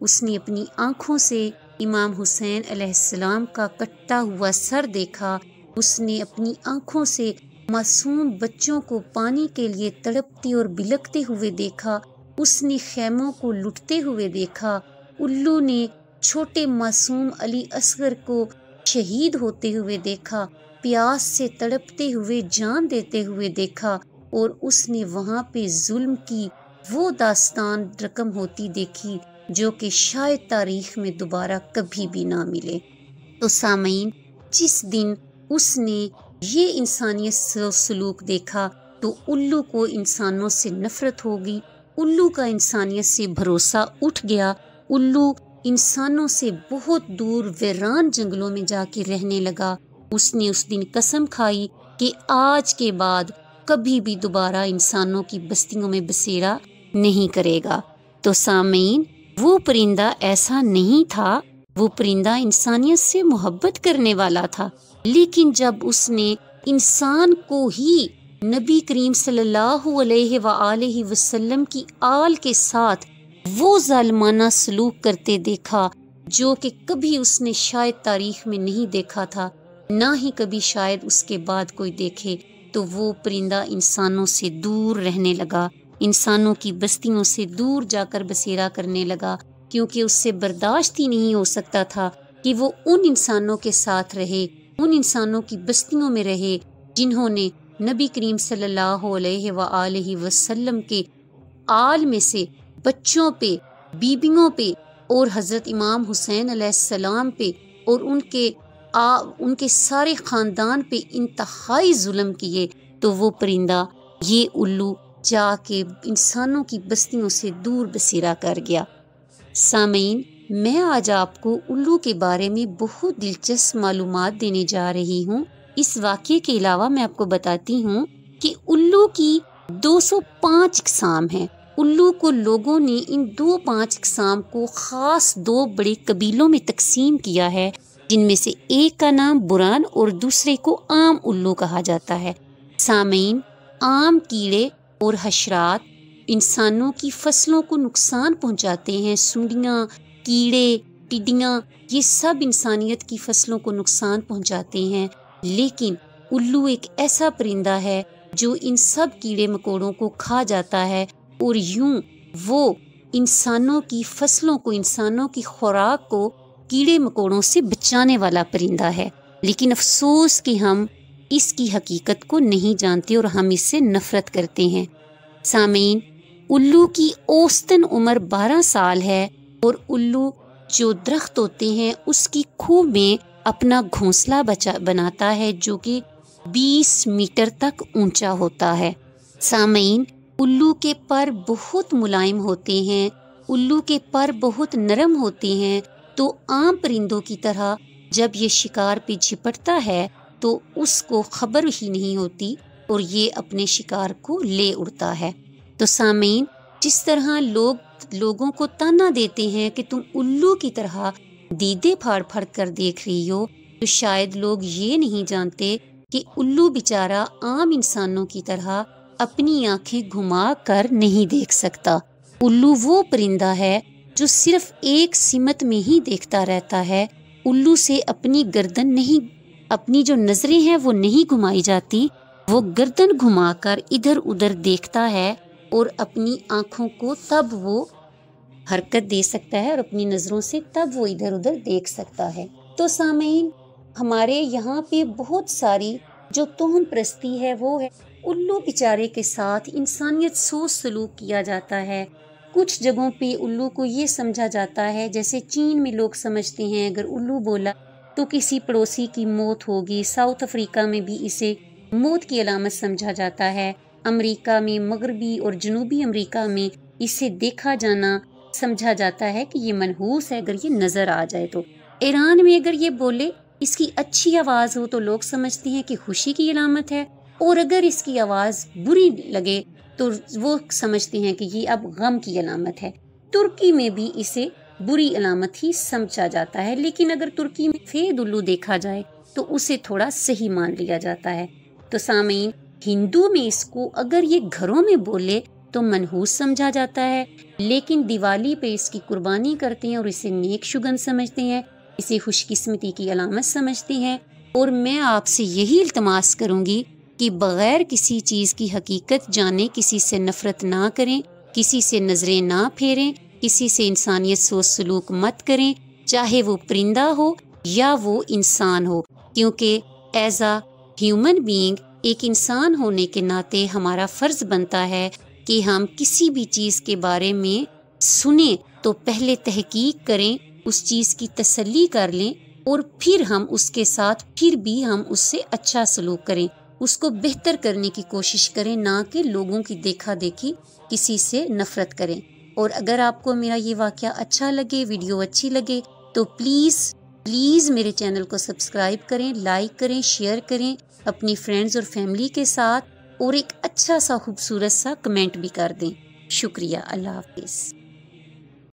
اس نے اپنی آنکھوں سے امام حسین علیہ السلام کا کٹتا ہوا سر دیکھا، اس نے اپنی آنکھوں سے معصوم بچوں کو پانی کے لیے تڑپتے اور بلکتے ہوئے دیکھا، اس نے خیموں کو لٹتے ہوئے دیکھا، الو نے چھوٹے معصوم علی اصغر کو شہید ہوتے ہوئے دیکھا، پیاس سے تڑپتے ہوئے جان دیتے ہوئے دیکھا، اور اس نے وہاں پہ ظلم کی وہ داستان رقم ہوتی دیکھی جو کہ شاید تاریخ میں دوبارہ کبھی بھی نہ ملے۔ تو سامعین، جس دن اس نے یہ انسانیت سلوک دیکھا تو الو کو انسانوں سے نفرت ہوگی، الو کا انسانیت سے بھروسہ اٹھ گیا، الو انسانوں سے بہت دور ویران جنگلوں میں جا کے رہنے لگا۔ اس نے اس دن قسم کھائی کہ آج کے بعد کبھی بھی دوبارہ انسانوں کی بستیوں میں بسیرا نہیں کرے گا۔ تو سامعین، وہ پرندہ ایسا نہیں تھا، وہ پرندہ انسانیت سے محبت کرنے والا تھا، لیکن جب اس نے انسان کو ہی نبی کریم صلی اللہ علیہ وآلہ وسلم کی آل کے ساتھ وہ ظالمانہ سلوک کرتے دیکھا جو کہ کبھی اس نے شاید تاریخ میں نہیں دیکھا تھا، نہ ہی کبھی شاید اس کے بعد کوئی دیکھے، تو وہ پرندہ انسانوں سے دور رہنے لگا، انسانوں کی بستیوں سے دور جا کر بسیرا کرنے لگا، کیونکہ اس سے برداشت ہی نہیں ہو سکتا تھا کہ وہ ان انسانوں کے ساتھ رہے، ان انسانوں کی بستیوں میں رہے جنہوں نے نبی کریم صلی اللہ علیہ وآلہ وسلم کے آل میں سے بچوں پہ، بیبیوں پہ اور حضرت امام حسین علیہ السلام پہ اور ان کے سارے خاندان پہ انتہائی ظلم کیے۔ تو وہ پرندہ یہ الو جا کے انسانوں کی بستیوں سے دور بسیرا کر گیا۔ سامعین، میں آج آپ کو الو کے بارے میں بہت دلچسپ معلومات دینے جا رہی ہوں۔ اس واقعے کے علاوہ میں آپ کو بتاتی ہوں کہ الو کی 205 اقسام ہیں۔ الو کو لوگوں نے ان 205 اقسام کو خاص 2 بڑے قبیلوں میں تقسیم کیا ہے، جن میں سے ایک کا نام بران اور دوسرے کو عام الو کہا جاتا ہے۔ سامعین، عام کیڑے اور حشرات انسانوں کی فصلوں کو نقصان پہنچاتے ہیں، سنڈیاں، کیڑے، ٹڈیاں، یہ سب انسانیت کی فصلوں کو نقصان پہنچاتے ہیں، لیکن الو ایک ایسا پرندہ ہے جو ان سب کیڑے مکوڑوں کو کھا جاتا ہے، اور یوں وہ انسانوں کی فصلوں کو، انسانوں کی خوراک کو کیڑے مکوڑوں سے بچانے والا پرندہ ہے۔ لیکن افسوس کہ ہم اس کی حقیقت کو نہیں جانتے اور ہم اس سے نفرت کرتے ہیں۔ سامعین، الو کی اوسطن عمر 12 سال ہے، اور الو جو درخت ہوتے ہیں اس کی کھوہ میں اپنا گھونسلہ بناتا ہے جو کہ 20 میٹر تک اونچا ہوتا ہے۔ سامعین، الو کے پر بہت ملائم ہوتے ہیں، الو کے پر بہت نرم ہوتے ہیں، تو عام پرندوں کی طرح جب یہ شکار پہ جھپٹتا ہے تو اس کو خبر ہی نہیں ہوتی اور یہ اپنے شکار کو لے اڑتا ہے۔ تو سامعین، جس طرح لوگوں کو تانا دیتے ہیں کہ تم الو کی طرح دیدے پھاڑ پھاڑ کر دیکھ رہی ہو، تو شاید لوگ یہ نہیں جانتے کہ الو بیچارہ عام انسانوں کی طرح اپنی آنکھیں گھما کر نہیں دیکھ سکتا۔ الو وہ پرندہ ہے جو صرف ایک سمت میں ہی دیکھتا رہتا ہے۔ الو سے اپنی گردن نہیں، اپنی جو نظریں ہیں وہ نہیں گھمائی جاتی، وہ گردن گھما کر ادھر ادھر دیکھتا ہے، اور اپنی آنکھوں کو تب وہ حرکت دے سکتا ہے اور اپنی نظروں سے تب وہ ادھر ادھر دیکھ سکتا ہے۔ تو سامعین، ہمارے یہاں پہ بہت ساری جو توہم پرستی ہے وہ ہے الو بیچارے کے ساتھ انسانیت سوچ سلوک کیا جاتا ہے۔ کچھ جگہوں پہ الو کو یہ سمجھا جاتا ہے، جیسے چین میں لوگ سمجھتے ہیں اگر الو بولا تو کسی پڑوسی کی موت ہوگی، ساؤتھ افریقہ میں بھی اسے موت کی علامت سمجھا جاتا ہے، امریکہ میں، مغربی اور جنوبی امریکہ میں اسے دیکھا جانا سمجھا جاتا ہے کہ یہ منحوس ہے اگر یہ نظر آ جائے تو۔ ایران میں اگر یہ بولے، اس کی اچھی آواز ہو تو لوگ سمجھتے ہیں کہ خوشی کی علامت ہے، اور اگر اس کی آواز بری لگے تو وہ سمجھتے ہیں کہ یہ اب غم کی علامت ہے۔ ترکی میں بھی اسے بری علامت ہی سمجھا جاتا ہے، لیکن اگر ترکی میں سفید الو دیکھا جائے تو اسے تھوڑا صحیح مان لیا جاتا ہے۔ تو سامعین، ہندو میں اس کو اگر یہ گھروں میں بولے تو منحوس سمجھا جاتا ہے، لیکن دیوالی پہ اس کی قربانی کرتے ہیں اور اسے نیک شگن سمجھتے ہیں، اسے خوش قسمتی کی علامت سمجھتے ہیں۔ اور میں آپ سے یہی التماس کروں گی کہ بغیر کسی چیز کی حقیقت جانے کسی سے نفرت نہ کریں، کسی سے نظریں نہ پھیریں، کسی سے انسانیت سوچ سلوک مت کریں، چاہے وہ پرندہ ہو یا وہ انسان ہو، کیونکہ ایز اے ہیومن بینگ، ایک انسان ہونے کے ناطے ہمارا فرض بنتا ہے کہ ہم کسی بھی چیز کے بارے میں سنیں تو پہلے تحقیق کریں، اس چیز کی تسلی کر لیں، اور پھر ہم اس کے ساتھ پھر بھی ہم اس سے اچھا سلوک کریں، اس کو بہتر کرنے کی کوشش کریں، نہ کہ لوگوں کی دیکھا دیکھی کسی سے نفرت کریں۔ اور اگر آپ کو میرا یہ واقعہ اچھا لگے، ویڈیو اچھی لگے، تو پلیز میرے چینل کو سبسکرائب کریں، لائک کریں، شیئر کریں اپنی فرینڈز اور فیملی کے ساتھ، اور ایک اچھا سا خوبصورت سا کمنٹ بھی کر دیں۔ شکریہ، اللہ حافظ۔